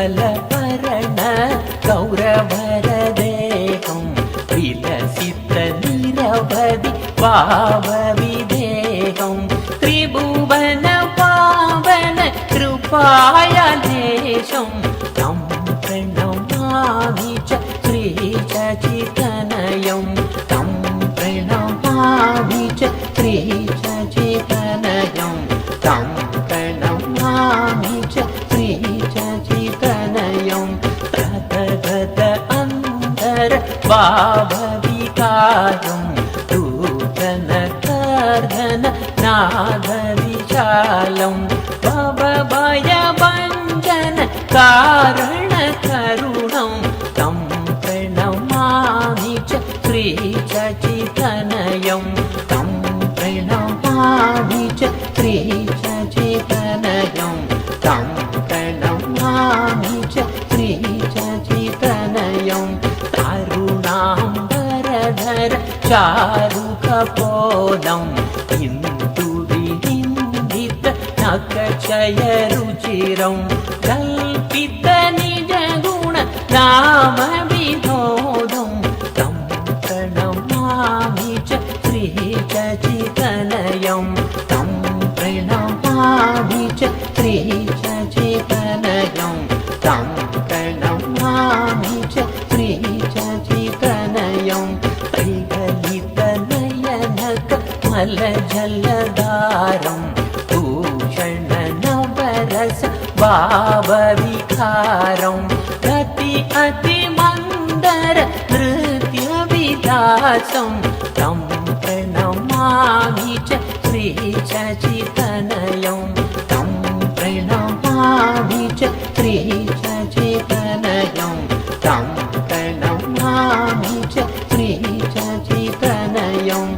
उज्ज्वलवर्ण गौरवरदेहं विलसितनिरवधि भावविदेहं त्रिभुवन पावन कृपायालेशं तं प्रणमामि च श्रीशचितनयं तं प्रणमामि च श्रीशचितनयं तं प्रणमामि च श्रीशचितनयं तथगत अन्तर भावविकारं नूतनकर्धन नादविशालं भवभयभञ्जन कारणकरुणं तं प्रणमामि च श्रीशचितनयं तं प्रणमामि च श्रीशचितनयं तं प्रणमामि च श्रीशचितनयं करुणाम्बरधर चारुकपोलं इन्दुविनिन्दित नखचयरुचिरं कल्पितनिजगुण नामविनोदं तं प्रणमामि च श्रीशचितनयं तं प्रणमामि च श्रीशचितनयं तं प्रणमामि च श्रीशचितनयं मलजलधारं भूषणनवरस भावविकारं गति अतिमन्दर नृत्यविलासं तं प्रणमामि च श्रीशचितनयं तं प्रणमामि च श्रीशचितनयं तं प्रणमामि च श्रीशचितनयं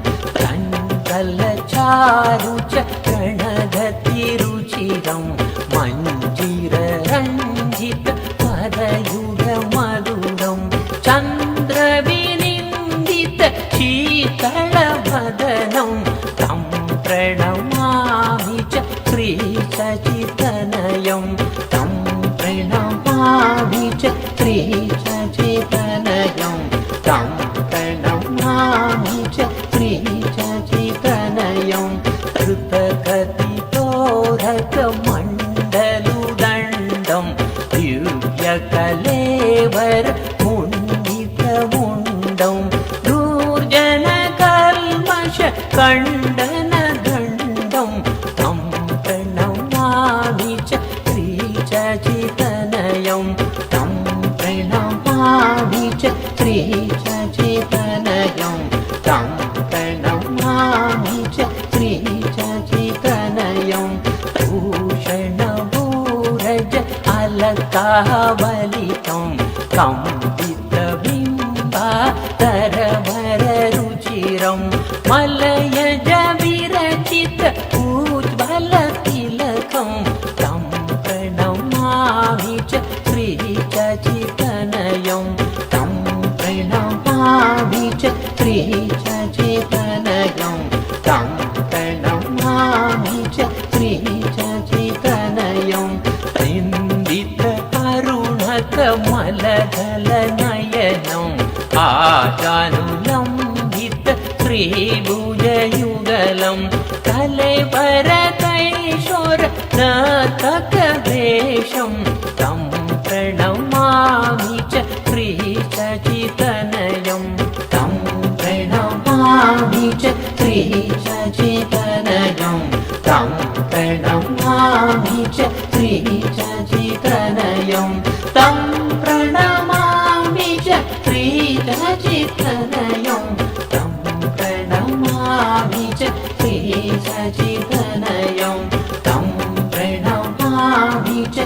चारु च प्रणगतिरुचिरं मञ्जीररञ्जित पदयुगमधुरं चन्द्रविनिन्दित शीतलवदनं तं प्रणमामि च श्रीशचितनयं तं प्रणमामि च श्रीशचितनयं तं प्रणमामि च श्रीशचितनयं कृतकतितोरकमण्डलुदण्डं दिव्यकलेवर मुण्डितमुण्डं दूर्जनकल्मष खण्डनदण्डं तं प्रणमामि च श्रीशचितनयं तं प्रणमामि च श्रीशचितनयं तं प्रणमामि च श्रीशचितनयं भूषणभूरज अलकावलितं कम्पितबिम्बातरवररुचिरं मलयज विरचित उज्ज्वलतिलकं तं प्रणमामि च श्रीशचितनयं तं प्रणमामि च श्रीशचितनयं तं प्रणमामि च श्रीशचितनयं निन्दितकरुणकमलदलनयनं आजानुलम्बित त्रिभुजयुगलं कलेवरकैशोर नतकवेशं तं प्रणमामि च श्रीशचितनयं तं प्रणमामि च श्रीशचितनयं तं प्रणमामि च श्रीशचितनयं तं प्रणमामि च श्रीशचितनयं तं प्रणमामि च श्रीशचितनयं तं प्रणमामि च